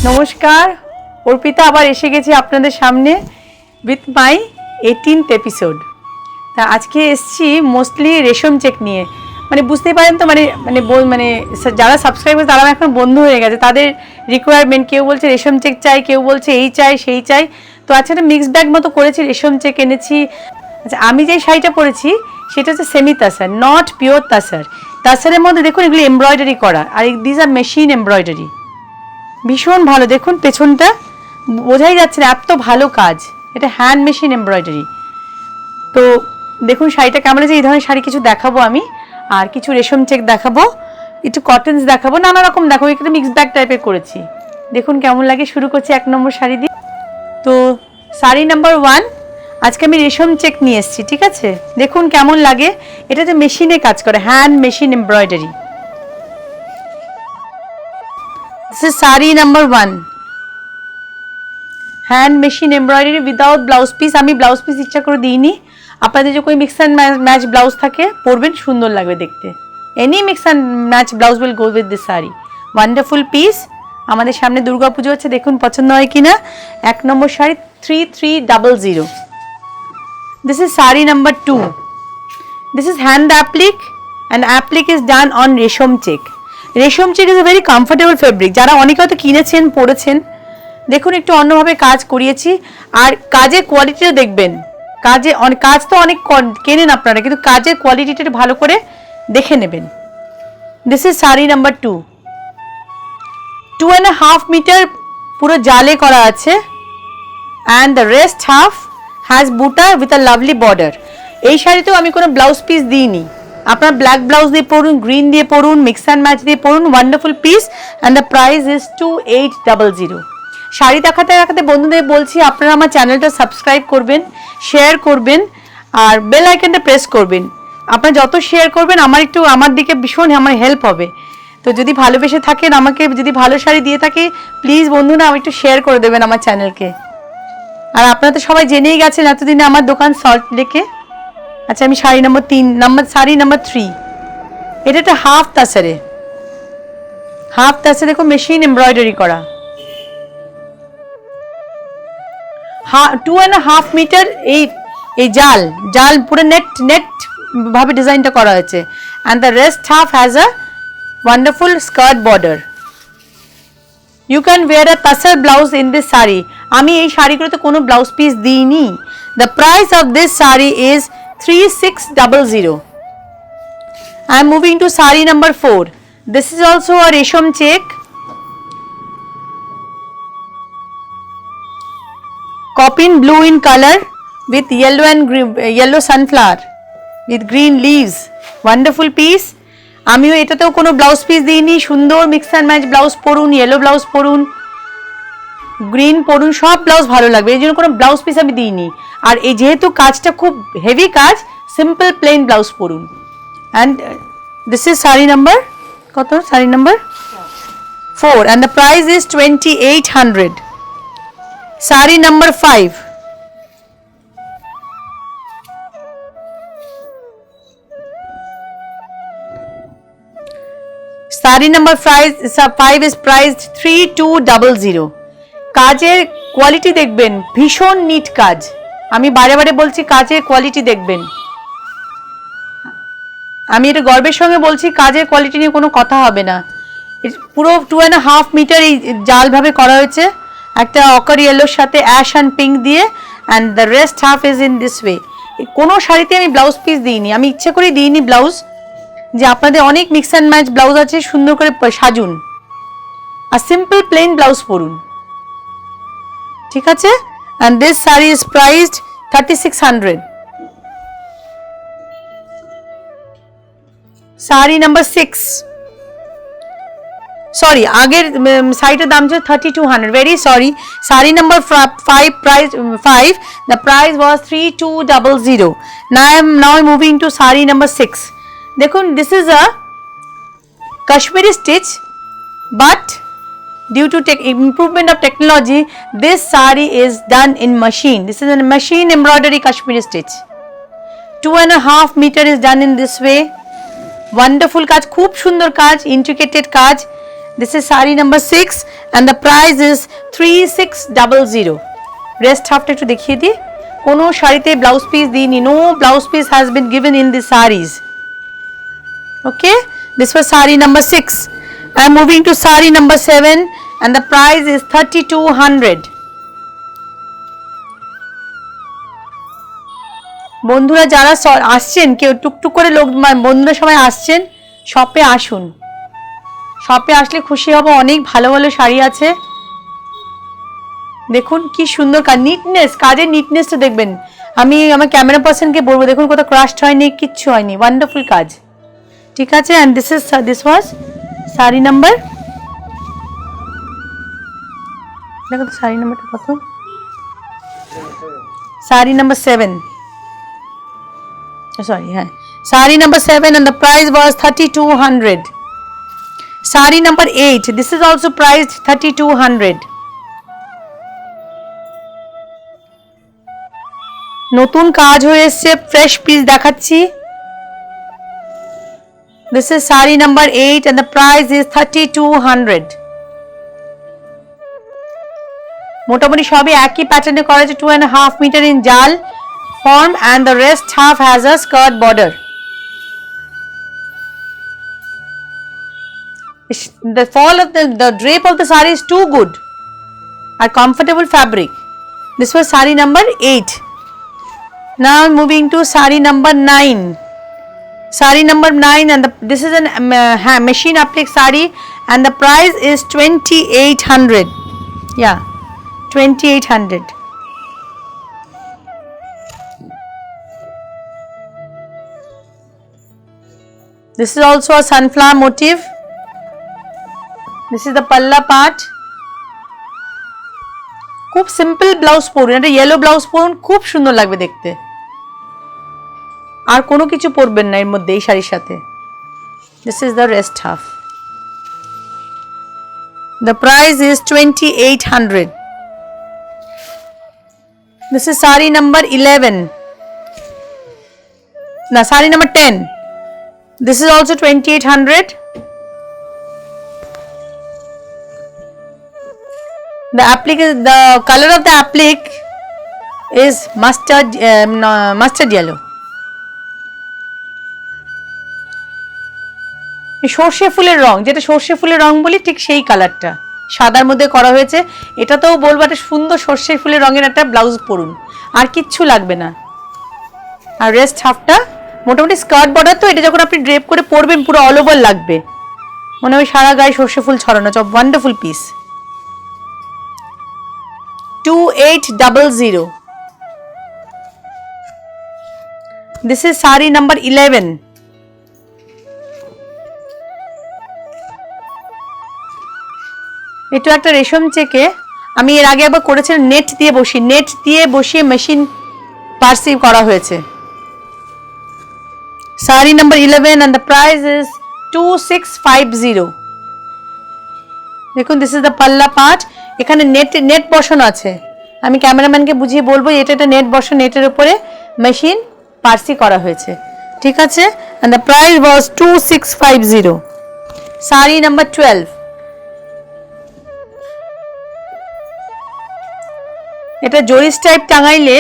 নমস্কার, অর্পিতা আবার এসে গেছি আপনাদের সামনে উইথ মাই 18th এপিসোড। তা আজকে এসছি মোস্টলি রেশম চেক নিয়ে। মানে বুঝতে পারেন তো, মানে যারা সাবস্ক্রাইব করে তারা এখন বন্ধু হয়ে গেছে, তাদের রিকোয়ারমেন্ট। কেউ বলছে রেশম চেক চাই, কেউ বলছে এই চাই সেই চাই। তো আচ্ছা, একটা মিক্সড ব্যাগ মতো করেছি, রেশম চেক এনেছি। আচ্ছা, আমি যেই শাড়িটা পরেছি সেটা হচ্ছে সেমি তাসার, নট পিওর তাসার। তাসারের মধ্যে দেখুন এগুলো এমব্রয়ডারি করা, আর দিস আর মেশিন এমব্রয়ডারি। ভীষণ ভালো, দেখুন পেছনটা বোঝাই যাচ্ছে না, এত ভালো কাজ। এটা হ্যান্ড মেশিন এমব্রয়ডারি। তো দেখুন শাড়িটা কেমন আছে। এই ধরনের শাড়ি কিছু দেখাবো আমি, আর কিছু রেশম চেক দেখাবো, একটু কটনস দেখাবো, নানা রকম দেখাবো। একটু মিক্স ব্যাগ টাইপের করেছি, দেখুন কেমন লাগে। শুরু করছি 1 নম্বর শাড়ি দিয়ে। তো শাড়ি নাম্বার 1 আজকে আমি রেশম চেক নিয়ে এসেছি, ঠিক আছে? দেখুন কেমন লাগে। এটা যে মেশিনে কাজ করে, hand machine embroidery. This is saree number 1, hand machine embroidery without blouse piece. আমি ব্লাউজ পিস ইচ্ছা করে দিইনি। আপনাদের যে কোনো মিক্স অ্যান্ড ম্যাচ ব্লাউজ থাকে পরবেন, সুন্দর লাগবে দেখতে। Any mix and match blouse will go with this sari. Wonderful piece. আমাদের সামনে দুর্গা পুজো হচ্ছে, দেখুন পছন্দ হয় কিনা। 1 নম্বর sari 3300। This is saree number 2. This is hand applique, and applique is done on রেশম চেক। রেশম check is a very comfortable fabric. যারা অনেকে হয়তো কিনেছেন, পরেছেন, দেখুন একটু অন্যভাবে কাজ করিয়েছি। আর কাজের কোয়ালিটিটা দেখবেন। কাজ তো অনেক কেনেন আপনারা, কিন্তু কাজের কোয়ালিটিটা ভালো করে দেখে নেবেন। This is sari number 2, 2.5 metre পুরো জালে করা আছে, and the rest half has buta with a lovely border. এই শাড়িতেও আমি কোনো ব্লাউজ পিস দিইনি। আপনার ব্ল্যাক ব্লাউজ দিয়ে পরুন, গ্রিন দিয়ে পরুন, মিক্স অ্যান্ড ম্যাচ দিয়ে পরুন। Wonderful piece, and the price is 2800। Sari দেখাতে দেখাতে বন্ধুদের বলছি, আপনারা আমার চ্যানেলটা সাবস্ক্রাইব করবেন, শেয়ার করবেন, আর বেল আইকনটা প্রেস করবেন। আপনারা যত শেয়ার করবেন আমার দিকে ভীষণ আমার হেল্প হবে। তো যদি ভালোবেসে থাকেন, আমাকে যদি ভালো শাড়ি দিয়ে থাকি, প্লিজ বন্ধুরা আমার একটু শেয়ার করে দেবেন আমার চ্যানেলকে। আর আপনারা তো সবাই জেনেই গেছেন এতদিনে আমার দোকান সল্ট লেকে। আচ্ছা, আমি শাড়ি নাম্বার 3, এটা একটা হাফ তাসারে। দেখো মেশিন এমব্রয়ডারি করা। 2.5 মিটার এই জাল পুরো নেট ভাবে ডিজাইনটা করা হয়েছে, and the rest half has a wonderful skirt border. You can wear a tussar blouse in this sari. আমি এই শাড়িগুলোতে কোনো ব্লাউজ পিস দিইনি। The price of this sari is 3600. I am moving to sari number 4. This is also a resham check. Copin blue in color with yellow and yellow sunflower with green leaves. Wonderful piece. আমিও এটাতেও কোনো blouse piece দিইনি। সুন্দর mix and match blouse পরুন, yellow blouse পরুন, green পরুন, সব blouse ভালো লাগবে। এই জন্য কোনো ব্লাউজ পিস আমি দিইনি। আর এই যেহেতু কাজটা খুব হেভি কাজ, সিম্পল প্লেন ব্লাউজ পরুন। And this is sari number কত? Sari number 4, and the price is 2800. Sari number 5, sari number 5 is priced 3200. কাজের কোয়ালিটি দেখবেন, ভীষণ নিট কাজ। আমি বারে বলছি, কাজের কোয়ালিটি দেখবেন। আমি এটা গর্বের সঙ্গে বলছি, কাজের কোয়ালিটি নিয়ে কোনো কথা হবে না। পুরো 2.5 মিটার এই জালভাবে করা হয়েছে, একটা অকার ইয়েলোর সাথে অ্যাশ অ্যান্ড পিঙ্ক দিয়ে, and the rest half is in this way. কোনো শাড়িতে আমি ব্লাউজ পিস দিইনি, আমি ইচ্ছে করেই দিইনি ব্লাউজ। যে আপনাদের অনেক মিক্স অ্যান্ড ম্যাচ ব্লাউজ আছে, সুন্দর করে সাজুন, আর সিম্পল প্লেন ব্লাউজ পরুন, ঠিক আছে? And this sari is priced 3600. Sari number 6, sorry, আগের শাড়িটার দাম ছিল 3200, very sorry. Sari number 5, the price was 3200. Now I'm moving to sari number 6. দেখুন, this is a Kashmiri stitch, but due to improvement of technology, this saree is done in machine. This is a machine embroidery Kashmiri stitch. 2.5 meter is done in this way. Wonderful কাজ, খুব সুন্দর কাজ, intricate কাজ, This is sari number 6 and the price is 3600. Rest half একটু দেখিয়ে দিই। কোনো শাড়িতে ব্লাউজ পিস দিইনি, no blouse piece has been given in the sarees. Okay, this was sari number 6. I am moving to sari number 7 and the price is 3200. বন্ধুরা যারা আসছেন, কেউ টুকটুক করে লোক বন্ধুরা সবাই আসছেন, শপে আসুন। শপে আসলে খুশি হব, অনেক ভালো ভালো শাড়ি আছে। দেখুন কি সুন্দর নিটনেস, কাজের নিটনেসটা দেখবেন। আমি আমার ক্যামেরা পার্সনকে বলবো, দেখুন কোথাও ক্রাশড হয়নি, কিচ্ছু হয়নি, ওয়ান্ডারফুল কাজ। ঠিক আছে, and this was sari number, দেখো তো শাড়ি নাম্বারটা কত, শাড়ি নাম্বার 7, sorry, হ্যাঁ sari number 7 and the price was 3200. Sari number 8, this is also priced 3200. নতুন কাজ হয়ে এসেছে, ফ্রেশ পিস দেখাচ্ছি। This is sari number 8 and the price is 3200. মোটামুটি সবই একই প্যাটার্নে করা আছে, 2.5 meter in জাল form and the rest half has a skirt border. The fall of the drape of the sari is too good, a comfortable fabric. This was sari number 8. Now moving to sari number 9. Sari number 9 and this is an machine applique sari and the price is 2800. Yeah, 2800. This is also a sunflower motif. This is the palla part. খুব simple blouse পরুন, এটা yellow blouse পরুন, খুব সুন্দর লাগবে দেখতে। আর কোনো কিছু পরবেন না এর মধ্যে, এই শাড়ির সাথে। This is the rest half. The price is 2800. This is sari number 11. No, sari number 10. This is also 2800. The color of the applique is mustard yellow. সর্ষে ফুলের রং, যেটা সর্ষে ফুলের রং বলি, ঠিক সেই কালারটা সাদার মধ্যে করা হয়েছে। এটাতেও বলবো একটা সুন্দর সর্ষে ফুলের রঙের একটা ব্লাউজ পরুন, আর কিচ্ছু লাগবে না। আর রেস্ট হাফটা মোটামুটি স্কার্ট বর্ডার, তো এটা যখন আপনি ড্রেপ করে পরবেন পুরো অল ওভার লাগবে, মনে হয় সারা গায়ে সর্ষে ফুল ছড়ানো। Wonderful piece. 2800. This is sari number 11. এটা একটা রেশম চেকে, আমি এর আগে একবার করেছিলাম নেট দিয়ে বসিয়ে মেশিন পার্সি করা হয়েছে। sari number 11 and the price is 2650. দেখুন, this is the palla part. এখানে নেট বসানো আছে, আমি ক্যামেরাম্যানকে বুঝিয়ে বলবো এটা নেট বসানো, নেটের উপরে মেশিন পার্সি করা হয়েছে। ঠিক আছে, and the price was 2650. sari number 12. এটা জরিস টাইপ টাঙাইলে,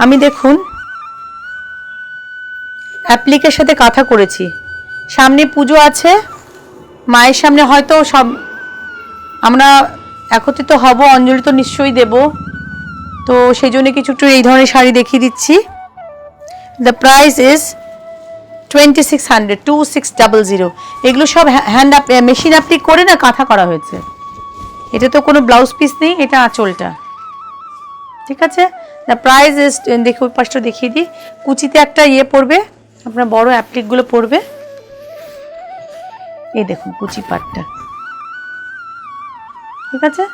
আমি দেখুন অ্যাপ্লিকের সাথে কাঁথা করেছি। সামনে পুজো আছে, মায়ের সামনে হয়তো সব আমরা একত্রিত হব, অঞ্জলি তো নিশ্চয়ই দেব, তো সেই জন্য কিছু একটু এই ধরনের শাড়ি দেখিয়ে দিচ্ছি। The price is 2600, 2600। এগুলো সব হ্যান্ড মেশিন অ্যাপ্লিক করে না কাঁথা করা হয়েছে। এটা তো কোনো ব্লাউজ পিস নেই, এটা আঁচলটা। ঠিক আছে, দ্য প্রাইস ইজ, দেখুন পাশটা দেখিয়ে দিই, কুচিতে একটা ইয়ে পড়বে, আপনার বড় অ্যাপ্লিকগুলো পড়বে, এই দেখুন কুচি পাটটা। ঠিক আছে,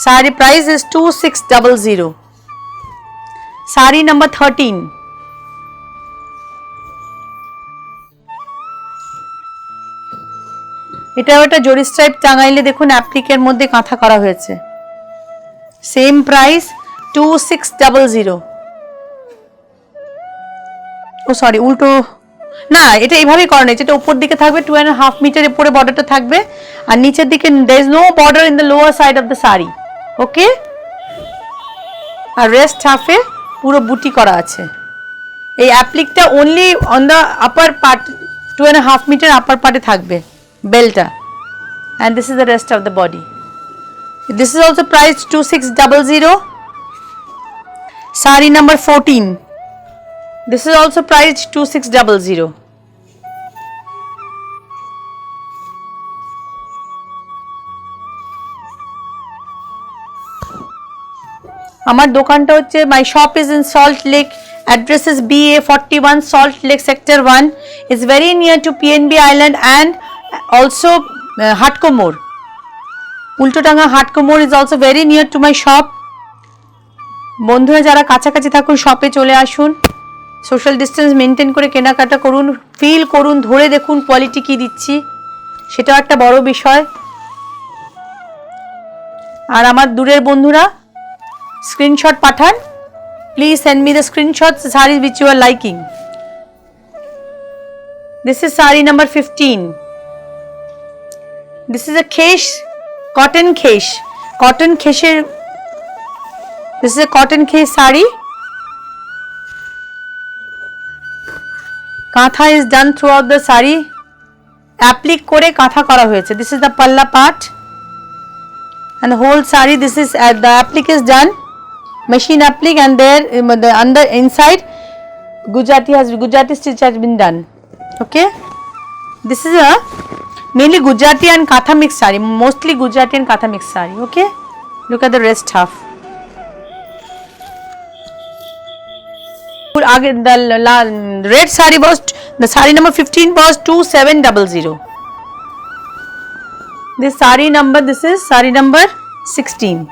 sari price is 2600. Sari number 13. এটাও একটা জরি স্ট্রাইপ টাঙাইলে দেখুন অ্যাপ্লিকের মধ্যে কাঁথা করা হয়েছে। Same price 2600. ও সরি, উল্টো না, এটা এইভাবেই করানো, যেটা উপর দিকে থাকবে 2.5 মিটার উপরে বর্ডারটা থাকবে, আর নিচের দিকে there is no border in the lower side of the saree. Okay, আর রেস্ট হাফে পুরো বুটি করা আছে। এই অ্যাপ্লিকটা only on the upper part, 2.5 metre upper পার্টে থাকবে বেলটা, and this is the rest of the body. This is also priced 2600. Saree number 14. This is also priced 2600. আমার দোকানটা হচ্ছে, my shop is in Salt Lake, address is BA41 Salt Lake Sector 1. It's very near to PNB Island and also Hatko More. Ultadanga Hatko More is also very near to my shop. বন্ধুরা যারা কাছাকাছি থাকুন শপে চলে আসুন, social distance maintain করে কেনাকাটা করুন, ফিল করুন, ধরে দেখুন কোয়ালিটি কি দিচ্ছি, সেটাও একটা বড় বিষয়। আর আমার দূরের বন্ধুরা স্ক্রিনশট পাঠান, please send me the screenshot sari which you are liking. This is saree number 15. This is a khesh, cotton khesh, cotton khesher. This is a cotton khesh saree. Katha is done throughout the saree. Applique kore katha kora hoyeche. This is the palla part and the whole saree. This is the applique is done, machine applique, and there the under inside Gujarati stitch has been done. Okay, this is a mainly Gujarati and Katha mix saree, mostly Gujarati and Katha mix saree. Okay, look at the rest half. The red saree was, the saree number 15 was 2700. This saree number, this is saree number 16.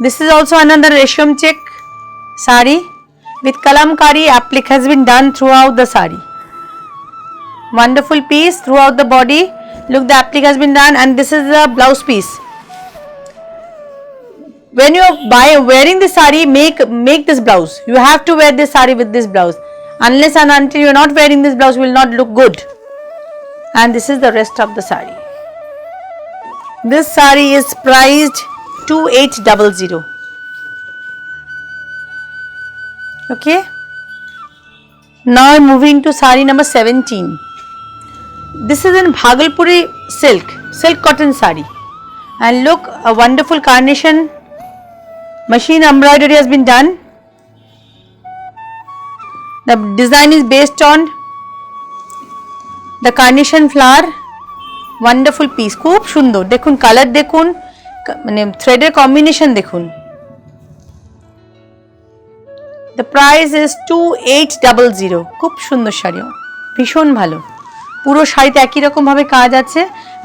This is also another resham check saree with kalamkari applique has been done throughout the saree. Wonderful piece throughout the body. Look, the applique has been done, and this is the blouse piece. When you are wearing this saree, make this blouse. You have to wear this saree with this blouse. Unless and until you are not wearing this blouse, will not look good. And this is the rest of the saree. This saree is priced 2800. Okay. Now moving to saree number 17. This is in Bhagalpuri silk cotton saree, and look, a wonderful carnation machine embroidery has been done. The design is based on the carnation flower. Wonderful piece, খুব সুন্দর, দেখুন colour দেখুন, মানে থ্রেডের combination দেখুন। The price is 2800. খুব সুন্দর শাড়ি, ভীষণ ভালো, পুরো শাড়িতে একই রকম ভাবে কাজ আছে।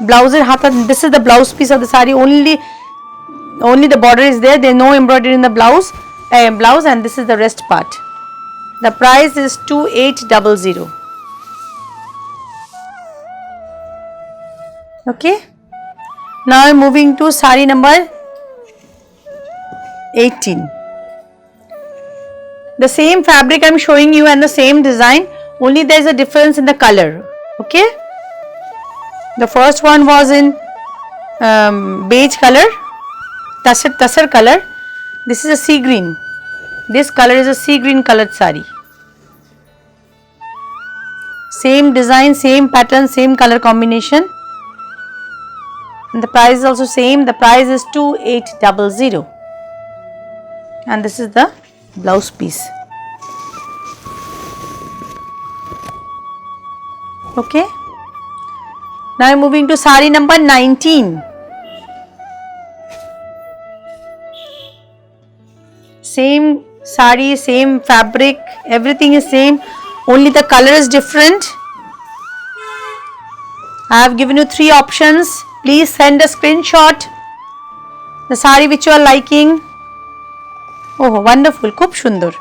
ব্লাউজের হাতা, this is the blouse piece of the saree. Only the border is there. There is no embroidery in the blouse, and this is the rest part. The price is 2800. Okay. Now I am moving to saree number 18. The same fabric I am showing you and the same design, only there is a difference in the color. Okay. The first one was in beige color, tussar color. This is a sea green. This color is a sea green colored saree. Same design, same pattern, same color combination. And the price is also same. The price is 2800. And this is the blouse piece. Okay. Now I am moving to saree number 19. Same saree, same fabric, everything is same, only the color is different. I have given you 3 options. Please send a screenshot the saree which you are liking. Oh, wonderful, খুব সুন্দর।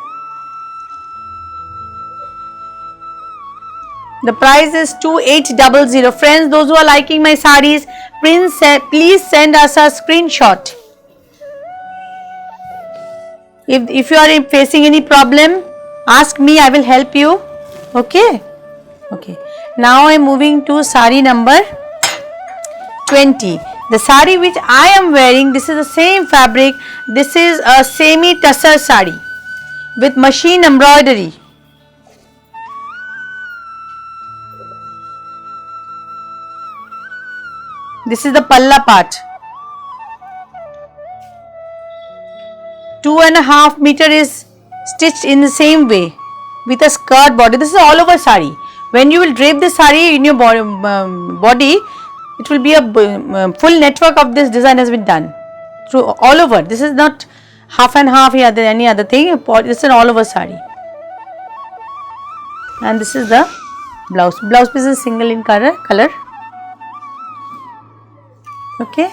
The price is 2800. Friends, those who are liking my sarees, please send us a screenshot. If you are facing any problem, Ask me, I will help you. Okay. Okay. Now I am moving to sari number 20. The sari which I am wearing, this is the same fabric. This is a semi tussar sari with machine embroidery. This is the palla part. 2.5 meter is stitched in the same way with a skirt body. This is all over sari. When you will drape the sari in your body, it will be a full network of this design has been done through all over. This is not half and half or any other thing. This is an all over sari. And this is the blouse. Blouse piece is single in color. Okay.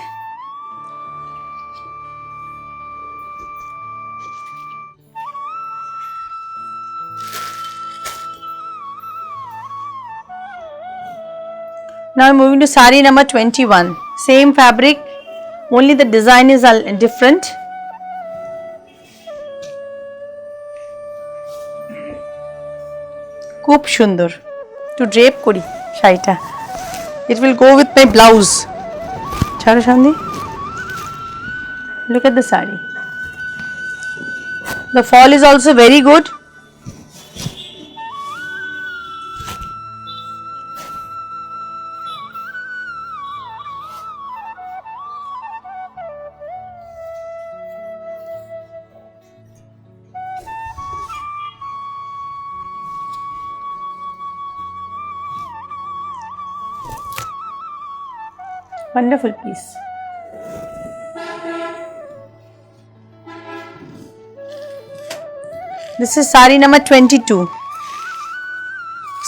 Now I am moving to sari number 21. Same fabric, only the design is different. খুব সুন্দর to drape করি শাড়িটা. It will go with my blouse. ছাড়ো শান্তি. Look at the sari. The fall is also very good. Wonderful piece. This is sari number 22.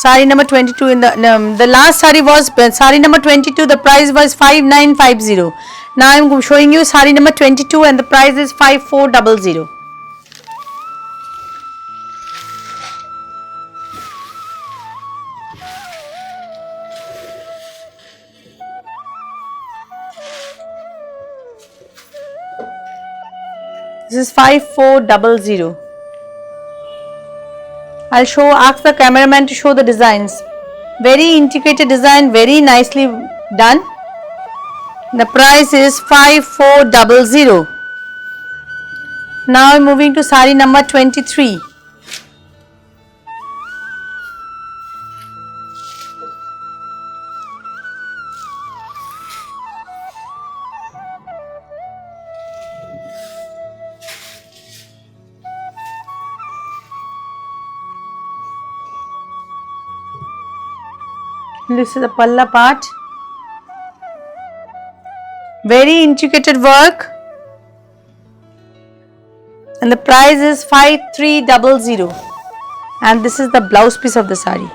Sari number 22 in the last sari was sari number 22. The price was 5950. Now I am showing you sari number 22 and the price is 5400. This is 5400. I'll ask the cameraman to show the designs. Very integrated design, very nicely done. The price is 5400. Now I'm moving to sari number 23. This is the palla part. Very intricate work. And the price is 5300. And this is the blouse piece of the sari.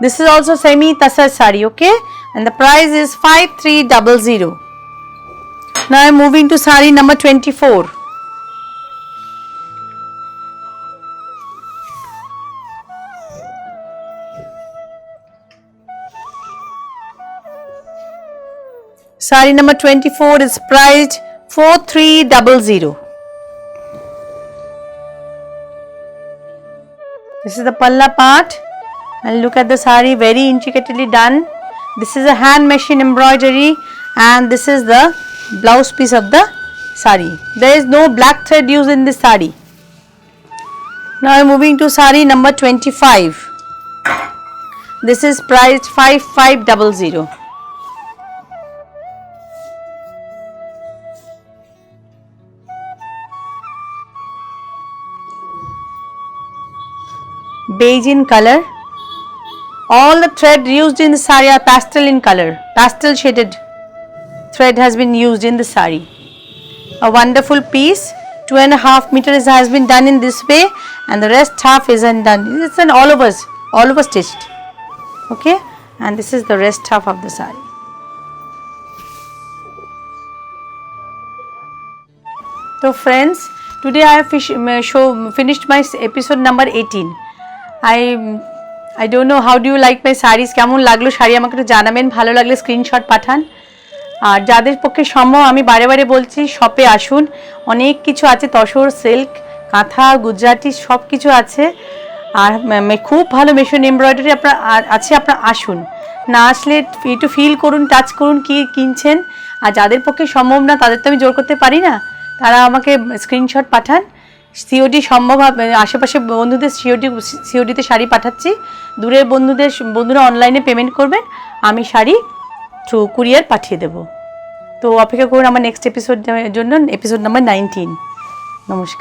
This is also semi tussar sari, okay? And the price is 5300. Now I am moving to sari number 24. Sari number 24 is priced 4300. This is the palla part, and look at the sari, very intricately done. This is a hand machine embroidery, and this is the blouse piece of the sari. There is no black thread used in this sari. Now I am moving to sari number 25. This is priced 5500. Beige in color. All the thread used in the sari are pastel in color. Pastel shaded thread has been used in the sari. A wonderful piece. 2.5 meters has been done in this way, and the rest half isn't done. It's an all over stitched. Okay, and this is the rest half of the sari. So friends, today I have finished my episode number 18. I don't know, how do you like my sarees? কেমন লাগলো শাড়ি আমাকে একটু জানাবেন, ভালো লাগলে screenshot পাঠান। আর যাদের পক্ষে সম্ভব, আমি বারে বারে বলছি শপে আসুন, অনেক কিছু আছে, তসর, সিল্ক, কাঁথা গুজরাটি সব কিছু আছে। আর খুব ভালো মেশিন এমব্রয়ডারি আপনার আছে, আপনার আসুন, না আসলে একটু ফিল করুন, টাচ করুন কি কিনছেন। আর যাদের পক্ষে সম্ভব না তাদের তো আমি জোর করতে পারি না, তারা আমাকে স্ক্রিনশট পাঠান। সিওডি সম্ভব হবে, আশেপাশে বন্ধুদের সিওডিতে শাড়ি পাঠাচ্ছি। দূরের বন্ধুরা অনলাইনে পেমেন্ট করবেন, আমি শাড়ি থ্রু কুরিয়ার পাঠিয়ে দেবো। তো অপেক্ষা করুন আমার নেক্সট এপিসোড জন্য, এপিসোড নাম্বার 19। নমস্কার।